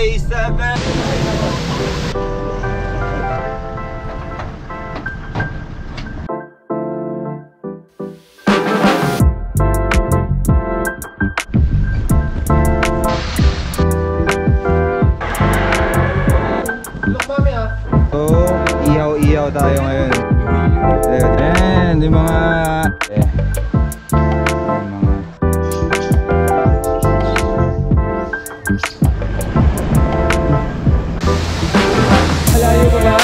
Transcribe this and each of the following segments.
Day 7. So, ihaw-ihaw tayo ngayon. Ayan, yung mga... Malayo ko ba?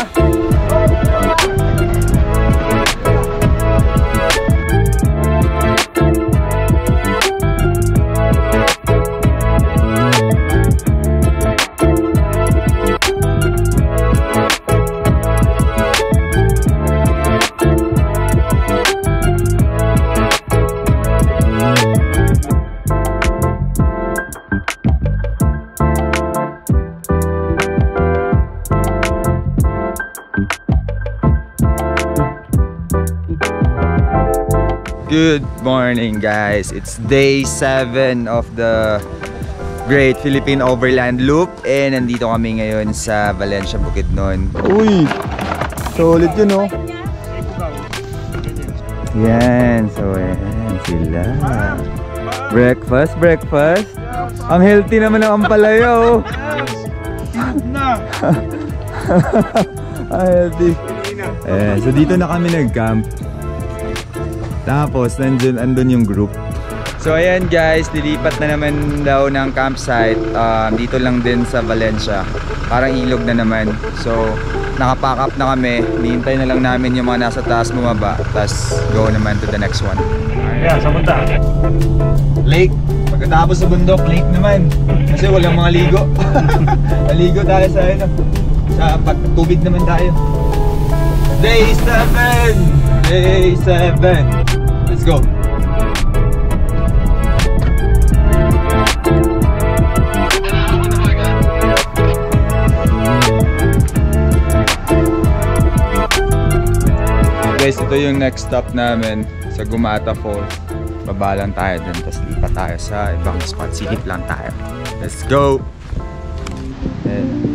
Good morning guys, it's day 7 of the Great Philippine Overland Loop and nandito kami ngayon sa Valencia, Bukidnon. Uy! Solid yun oh! Yan, so ayan sila. Breakfast, breakfast. Ang healthy naman ng ampalaya oh! Healthy. So dito na kami nag-camp. Tapos andun yung group. So ayan guys, lilipat na naman daw ng campsite. Dito lang din sa Valencia. Parang ilog na naman. So nakapack up na kami. Hinihintay na lang namin yung mga nasa taas bumaba. Tapos go naman to the next one. Ayan, sa punta? Lake. Pagkatapos sa bundok, lake naman. Kasi walang mga ligo. Maligo tayo sa tubig naman tayo. Day 7! Day 7! Let's go! Guys, ito yung next stop namin sa Gumata Falls. Baba lang tayo dun, tapos lipat tayo sa ibang spot. Silip lang tayo. Let's go! And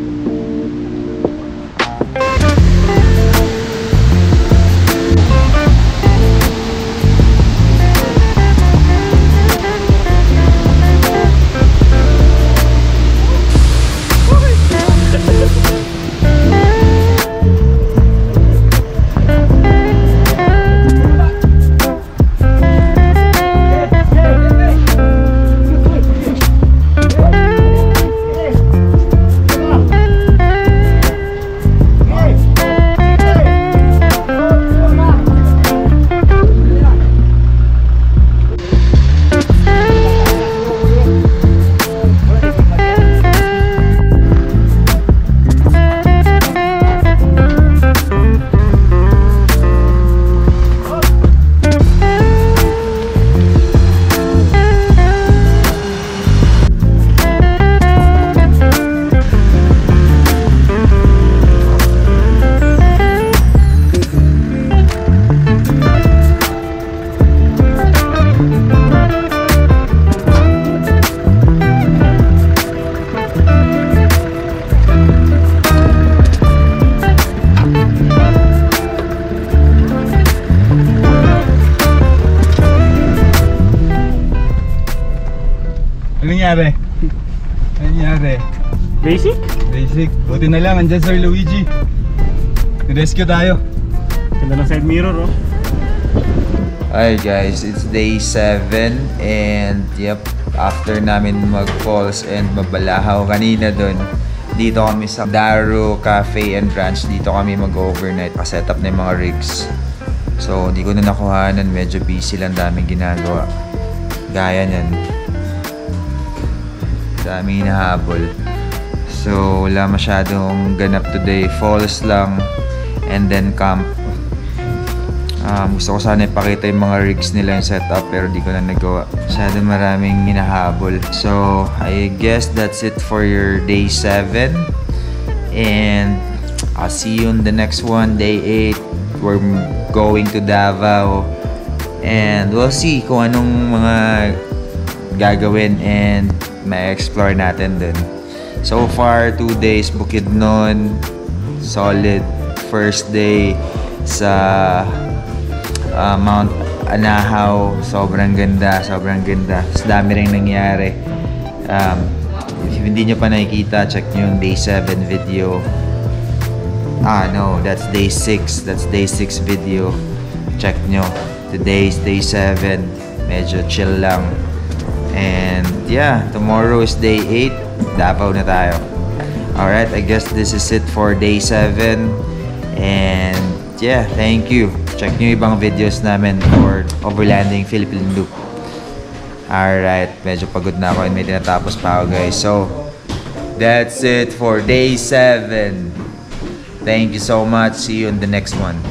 nangyari? Nangyari? Basic? Basic. Buti na lang, andyan Sir Luigi. Rescue tayo. Ganda ng side mirror oh. Hi guys, it's day 7 and yep, after namin mag-falls and mabalahaw kanina dun, dito kami sa Daru Cafe and Ranch. Dito kami mag-overnight, pa-set up na yung mga rigs. So hindi ko na nakuhanan, medyo busy lang, daming ginagawa. Gaya nyan, daming hinahabol. So wala masyadong ganap today, falls lang and then camp. Gusto ko sana ipakita yung mga rigs nila yung setup pero di ko na nagawa. Masyado maraming hinahabol. So I guess that's it for your day 7 and I'll see you on the next one, day 8. We're going to Davao and we'll see kung anong mga gagawin and ma-explore natin dun. So far, 2 days Bukidnon. Solid. First day sa Mount Anahaw. Sobrang ganda. Mas dami rin nangyari. If hindi nyo pa nakikita, check nyo yung day 7 video. No, that's day 6. That's day 6 video. Check nyo. Today's day 7. Medyo chill lang. And yeah, tomorrow is day 8. Davao na tayo. Alright, I guess this is it for day 7. And yeah, thank you. Check nyo ibang videos namin for Overlanding Philippine Loop. Alright, medyo pagod na ako and may tinatapos pa ako, guys. So, that's it for day 7. Thank you so much. See you in the next one.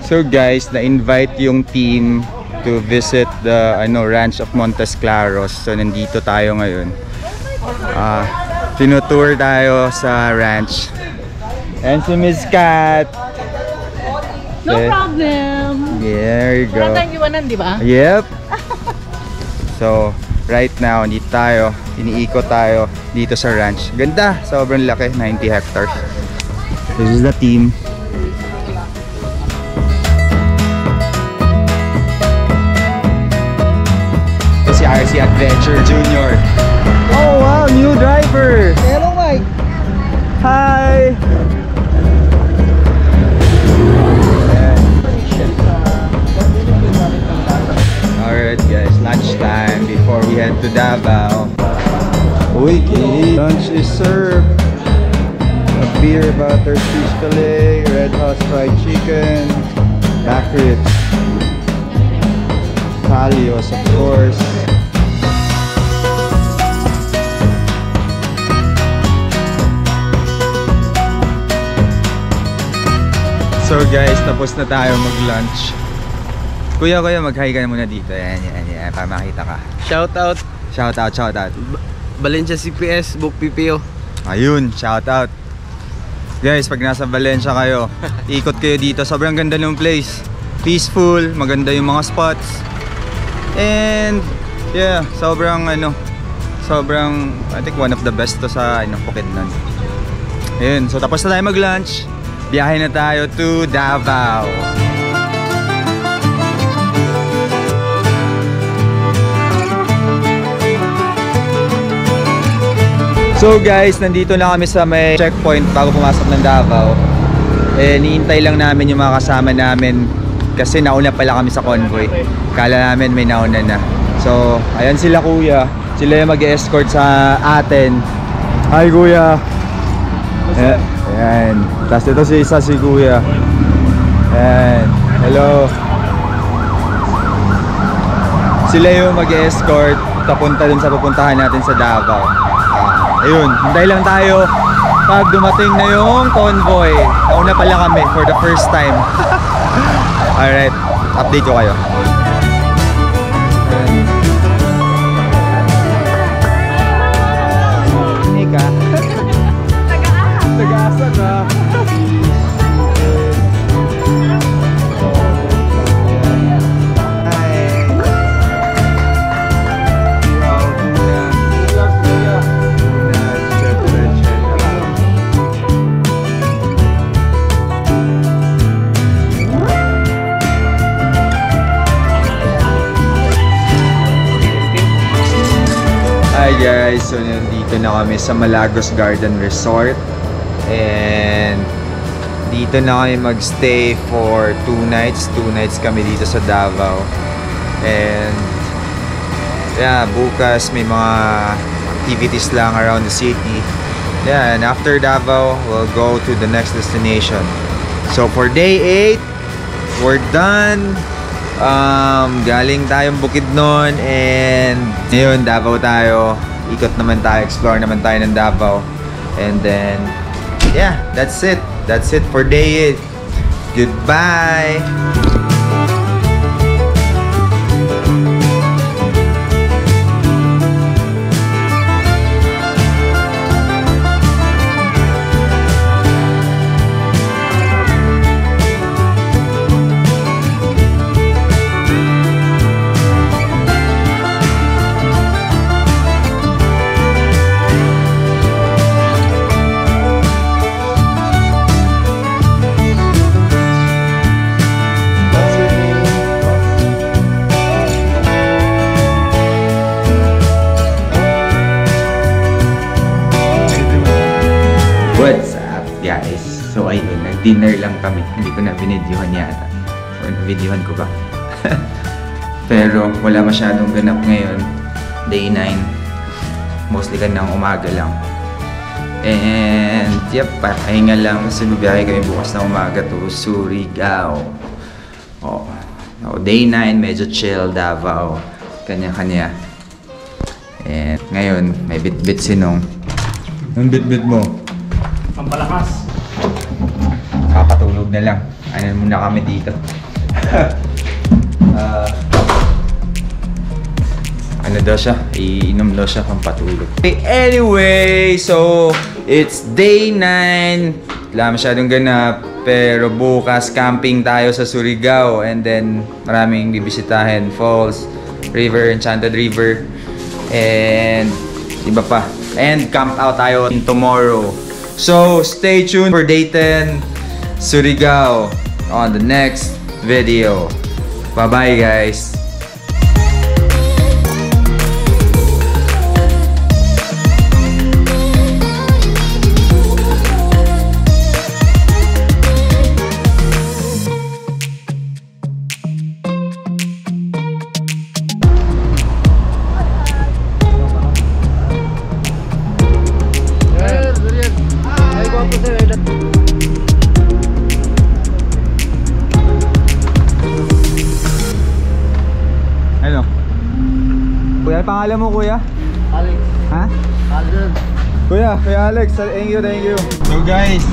So guys, na-invite yung team to visit the ranch of Montes Claros. So nandito tayo ngayon. Tinutour tayo sa ranch. And si Miss Kat. No problem. There you go. Wala tayong iwanan, di ba? Yep. So, right now, dito tayo. Iniikot tayo dito sa ranch. Ganda. Sobrang laki. 90 hectares. This is the team. Si RC Adventure Junior. Oh wow, new driver. Hello, Mike. Hi. Alright guys, lunchtime before we head to Davao. Okay, lunch is served. A beer, butter, fish fillet, red hot fried chicken, back ribs, Talios of course. So guys, tapos na tayo mag-lunch. Kuya, mag-hi ka na muna dito. Yan, para makita ka. Shoutout. Shoutout. Valencia CPS, Book PPO. Ayun, shoutout. Guys, pag nasa Valencia kayo, ikot kayo dito. Sobrang ganda ng place. Peaceful, maganda yung mga spots. And yeah, sobrang I think one of the best to sa Bukidnon. Ayun, so tapos na tayo mag-lunch. Biyahe na tayo to Davao. So guys, nandito na kami sa may checkpoint bago pumasok ng Davao. Niintay lang namin yung mga kasama namin kasi nauna pala kami sa convoy. Kala namin may nauna na. So, ayan sila kuya. Sila yung mag-escort sa atin. Hi kuya. Ayan. Tapos ito si kuya. Ayan. Hello. Sila yung mag-escort papunta dun sa pupuntahan natin sa Davao. Ayun, hintay lang tayo pag dumating na yung convoy. Nauna pala kami for the first time. Alright, update ko kayo. Hindi ka? Nag-aasa ka. Hi guys, so nandito na kami sa Malagos Garden Resort and dito na kami magstay for 2 nights. 2 nights kami dito sa Davao and yeah, bukas may mga activities lang around the city. Yeah, and after Davao, we'll go to the next destination. So for day 8, we're done. Galing tayong Bukidnon and ngayon Davao tayo. ikot naman tayo, explore naman tayo ng Davao. And then, yeah, that's it. That's it for day 8. Goodbye! What's up guys? So ayun, nag-dinner lang kami. Hindi ko na binidyohan yata. O na-videohan ko ba? Pero wala masyadong ganap ngayon. Day 9. Mostly kanang umaga lang. And yep, pahinga lang kasi bibiyahe kami bukas na umaga to Surigao. Oh, day 9, medyo chill Davao. Kanya-kanya. And ngayon, may bit-bit sinong. Anong bit-bit mo? Pampalakas. Kakatulog na lang. Ano muna kami dito. Ano daw siya? Iinom daw siya pang patulog. Okay, anyway, so it's day 9. Wala masyadong ganap. Pero bukas camping tayo sa Surigao. And then maraming bibisitahin. Falls, River, Enchanted River. And iba pa. And camp out tayo tomorrow. So, stay tuned for day 10 Surigao on the next video. Bye-bye, guys. Ano? Kuya, pangalan mo kuya? Alex. Ha? Alex. Kuya Alex, thank you. So guys,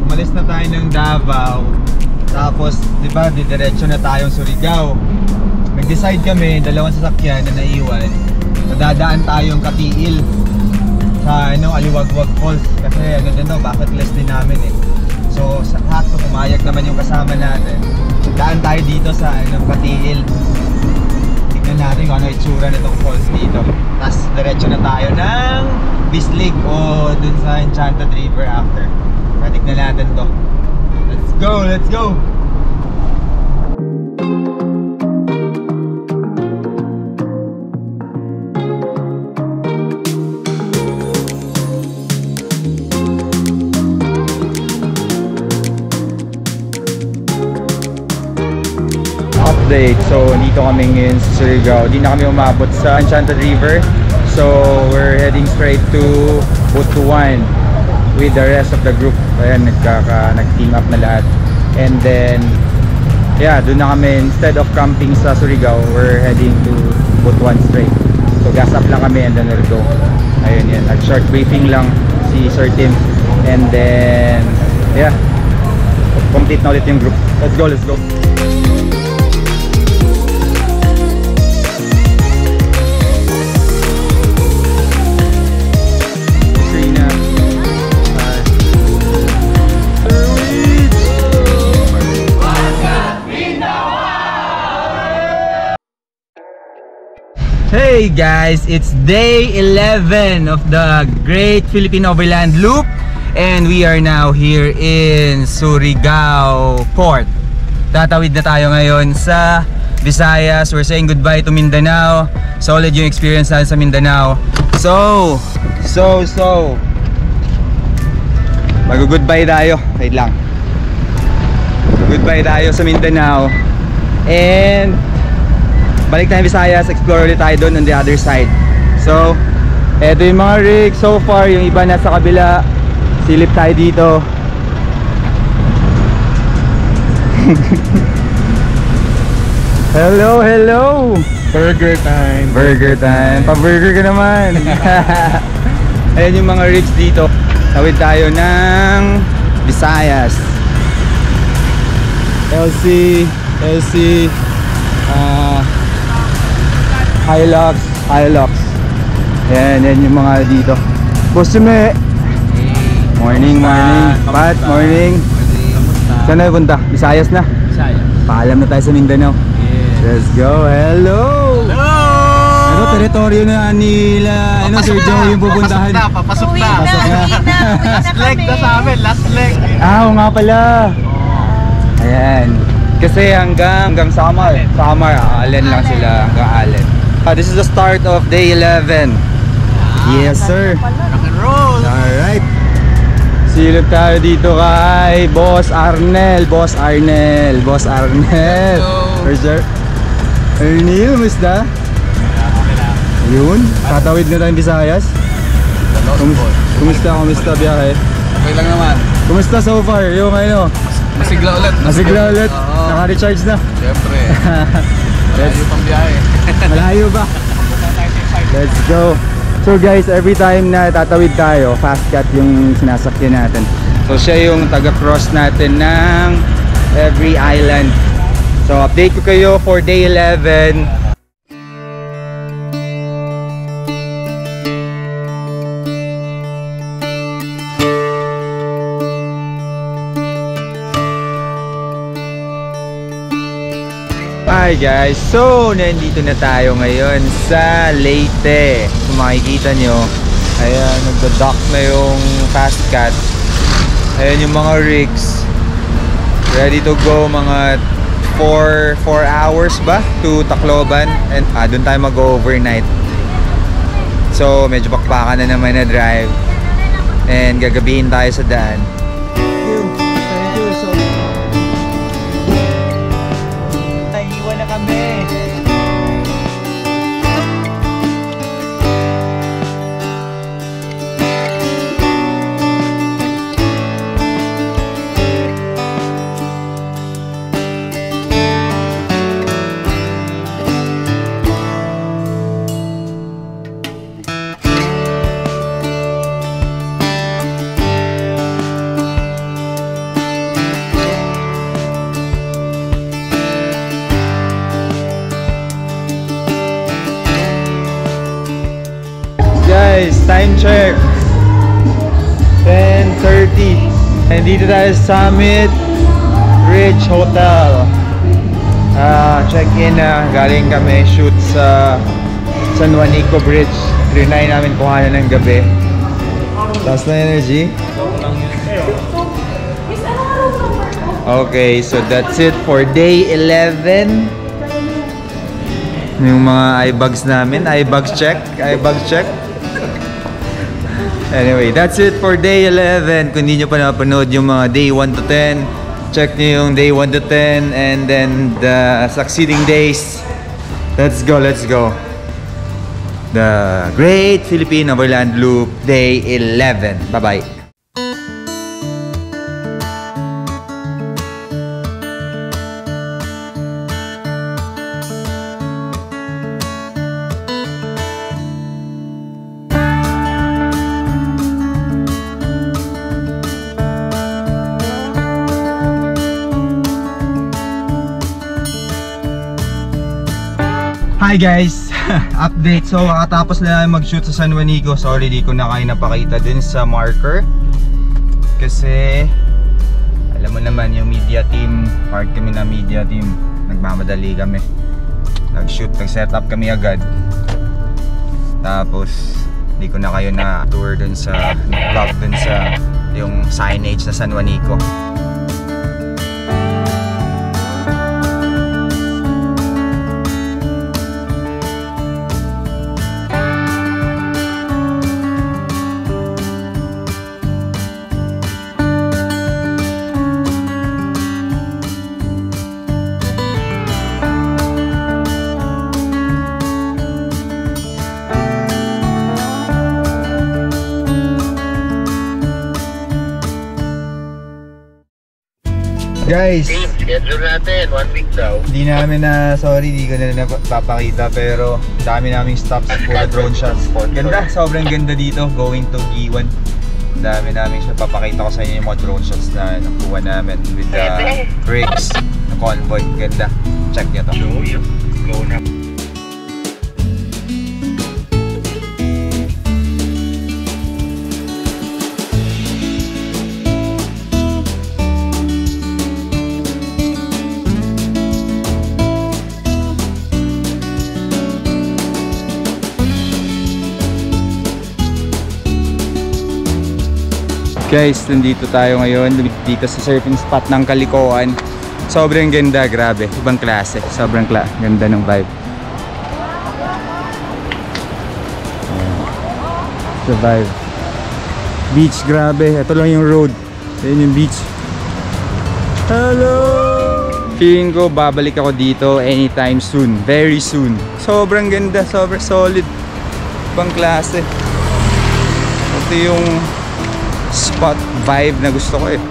umalis na tayo ng Davao. Tapos, di ba, didiretso na tayong Surigao. Nag-decide kami, dalawang sasakyan na naiwan. Nadadaan tayong Katiil sa Aliwagwag Falls. Kasi din bucket list din namin eh. So, sakto pumayag naman yung kasama natin. Daan tayo dito sa Katiil. Tignan natin kung ano itsura nitong falls dito. Tapos diretso na tayo ng Bislig o dun sa Enchanted River after. Tignan natin to. Let's go! Update. So, dito kami ngayon sa Surigao. Di na kami umabot sa Enchanted River. So, we're heading straight to Butuan with the rest of the group. Ayan, nag-team up na lahat. And then, yeah, doon na kami. Instead of camping sa Surigao, we're heading to Butuan straight. So, gas up lang kami and then we'll go. Ayun yan. Nag-short briefing lang si Sir Tim. And then, yeah, complete na ulit yung group. Let's go! Hey guys, it's day 11 of the Great Philippine Overland Loop and we are now here in Surigao Port. Tatawid na tayo ngayon sa Visayas. We're saying goodbye to Mindanao. Solid yung experience natin sa Mindanao. So mag-goodbye tayo. Wait lang. Goodbye tayo sa Mindanao. And balik tayo Visayas, explore ulit tayo doon on the other side. So, eto yung mga rigs so far, yung iba nasa kabila. Silip tayo dito. Hello! Burger time. Burger time. Pa-burger ka naman. Ayan yung mga rigs dito. Tawid tayo ng Visayas. LC, Hilux. Ayan yung mga dito. Boss Jume. Morning. Pat, morning. Saan na punta? Visayas na? Saya. Paalam na tayo sa Mindanao. Let's go. Hello! Ano, teritoryo na nila, Sir Joe yung pupuntahan. Papasok na. Last Leg na sa amin, last leg. Oo nga pala. Ayan. Kasi hanggang summer, Allen lang sila, hanggang Allen. This is the start of day 11. Yes, sir. Rock and roll. Alright. Silip tayo dito kay Boss Arnel. Where's sir? Arnel, musta? Ayun, tatawid na tayong Visayas. Kumusta biyahe? Okay lang naman. Kumusta so far? Yung ano? Masigla ulit. Oo. Naka-recharge na. Siyempre. Malayo pang biyahe. Malayo ba? Let's go. So guys, every time na tatawid tayo, fast cut yung sinasakyan natin. So siya yung taga-cross natin ng every island. So update ko kayo for day 11. Hi guys, so nandito na tayo ngayon sa Leyte. Kung makikita nyo, ayan, nagda-dock na yung fast cut. Ayan yung mga rigs ready to go, mga 4 hours ba to Tacloban, and doon tayo mag-overnight. So medyo pakpakan na naman na drive, and gagabihin tayo sa daan. Naiiwan na kami. Guys, time check 10:30. Nandito tayo sa Summit Ridge Hotel. Check-in na. Galing kami shoot sa San Juanico Bridge. Trinay namin kuhanan ng gabi. Taas na energy. Okay, so that's it for day 11. Yung mga eye bags namin, eye bags check. Anyway, that's it for day 11. Kung hindi nyo pa napanood yung mga day 1 to 10, check nyo yung day 1 to 10 and then the succeeding days. Let's go. The Great Philippine Overland Loop, day 11. Bye-bye. Hi guys! Update. So kakatapos na namin mag-shoot sa San Juanico. Sorry, di ko na kayo napakita dun sa marker. Kasi alam mo naman yung media team, part kami na media team. Nagmamadali kami. Nag-shoot, nag-set up kami agad. Tapos di ko na kayo na tour dun sa vlog dun sa yung signage na San Juanico. Guys, schedule natin, 1 week daw. Hindi namin sorry, hindi ko na napapakita pero dami naming stops, puro drone shots. Ganda, sobrang ganda dito, going to Giwan. Dami namin siya, papakita ko sa inyo yung mga drone shots na nakuha namin with the rigs, the convoy. Ganda, check nyo to. So, yun, go na. Guys, nandito tayo ngayon dito sa surfing spot ng Kalikoan. Sobrang ganda, grabe, ibang klase. Sobrang ganda ng vibe. The vibe. Beach, grabe. Ito lang yung road. Ayan yung beach. Hello! Feeling ko babalik ako dito anytime soon. Very soon. Sobrang ganda, sobrang solid. Ibang klase. Ito yung spot vibe na gusto ko eh.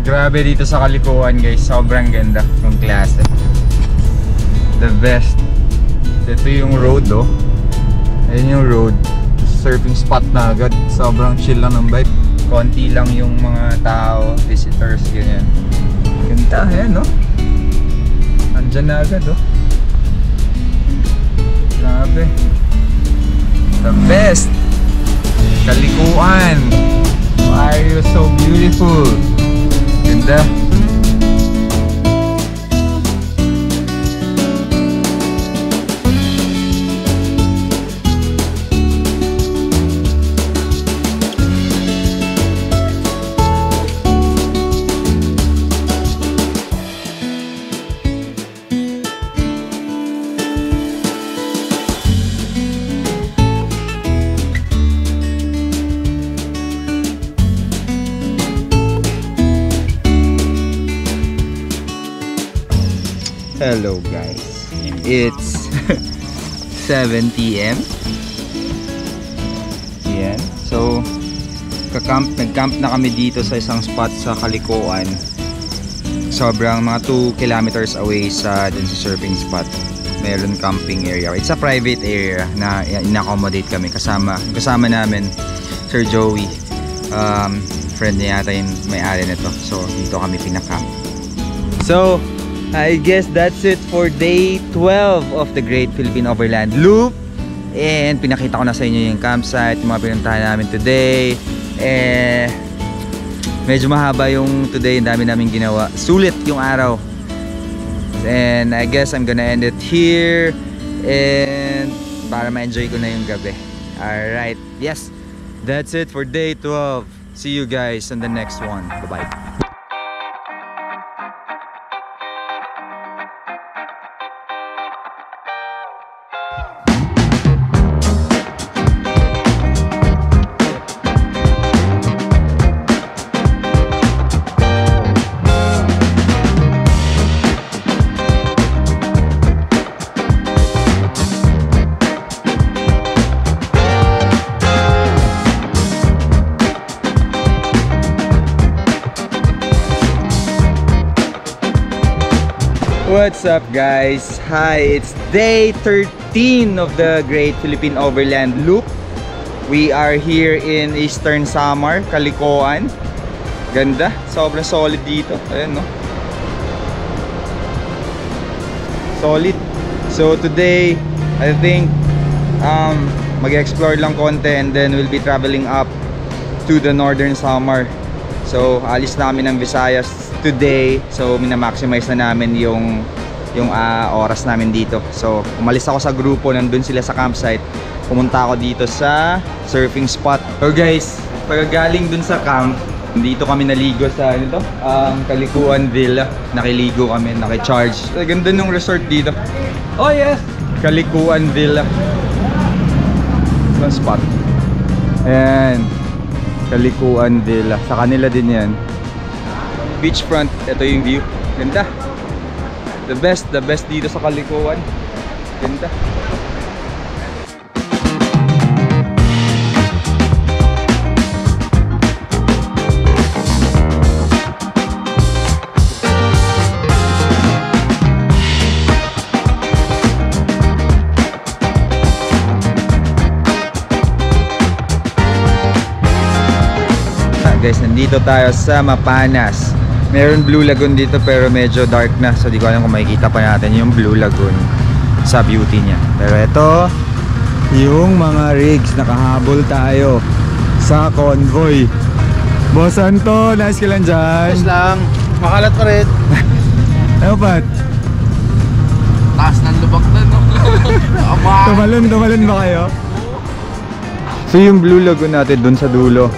Grabe dito sa Kalikoan guys, sobrang ganda ng klase. The best. Ito yung road oh. Ayun yung road. Surfing spot na agad. Sobrang chill lang ng vibe. Konti lang yung mga tao, visitors, ganyan. Ganda, ayan oh. Andyan na agad oh. Grabe. The best. Kalikoan. Why are you so beautiful? Ganda. Hello guys, it's 7 PM. Yan. So nag-camp na kami dito sa isang spot sa Kalikoan. Sobrang mga 2 kilometers away sa dun sa surfing spot. Meron camping area. It's a private area na in-accommodate kami. Kasama namin Sir Joey. Friend niya yata yung may-ari nito. So dito kami pinacamp. So I guess that's it for day 12 of the Great Philippine Overland Loop. And pinakita ko na sa inyo yung campsite, yung mga pinuntahan namin today. Medyo mahaba yung today, ang dami namin ginawa. Sulit yung araw. And I guess I'm gonna end it here. And para ma-enjoy ko na yung gabi. Alright, yes, that's it for day 12. See you guys on the next one. Bye-bye. What's up guys? Hi, it's day 13 of the Great Philippine Overland Loop. We are here in Eastern Samar, Kalikoan. Ganda, sobrang solid dito. Ayan no. Solid. So today, I think mag-explore lang konti and then we'll be traveling up to the Northern Samar. So alis namin ng Visayas today. So mina-maximize na namin yung oras namin dito. So umalis ako sa grupo, nandun sila sa campsite. pumunta ako dito sa surfing spot. So guys, pagagaling dun sa camp, dito kami naligo sa ano to? Kalikuan Villa. Nakiligo kami, nakicharge. Ganda nung resort dito. Oh yes! Kalikuan Villa. Ito spot. Ayan. Kalikuan Villa. Sa kanila din yan. Beachfront. Ito yung view. Ganda. The best dito sa Kalikuan. Ganda. Guys, nandito tayo sa Mapanas. Meron Blue Lagoon dito pero medyo dark na, so di ko alam kung makikita pa natin yung Blue Lagoon sa beauty niya. Pero ito yung mga rigs, nakahabol tayo sa convoy. Boss Anto, nice ka lang dyan. Nice lang. Makalat pa rin. Ano pat? Taas ng lubak na, no? Tumalon ba kayo? So yung Blue Lagoon natin dun sa dulo.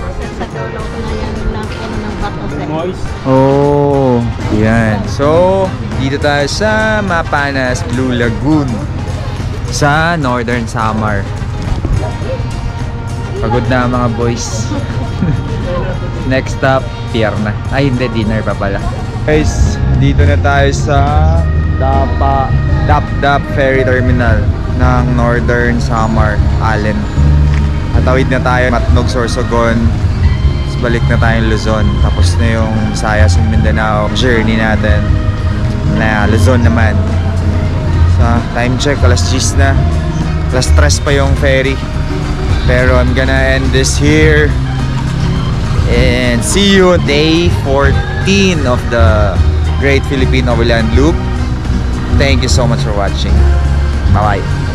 Oh, yan. So, dito tayo sa Mapanas Blue Lagoon sa Northern Samar. Pagod na mga boys. Next stop, pier na. Ay, hindi, dinner pa pala. Guys, dito na tayo sa Dap Ferry Terminal ng Northern Samar, Allen. Tatawid na tayo Matnog, Sorsogon. Balik na tayong Luzon. Tapos na yung Visayas and Mindanao journey natin na Luzon naman. Sa time check, alas 10 na. Alas 3 pa yung ferry. Pero I'm gonna end this here. And see you day 14 of the Great Philippine Overland Loop. Thank you so much for watching. Bye-bye.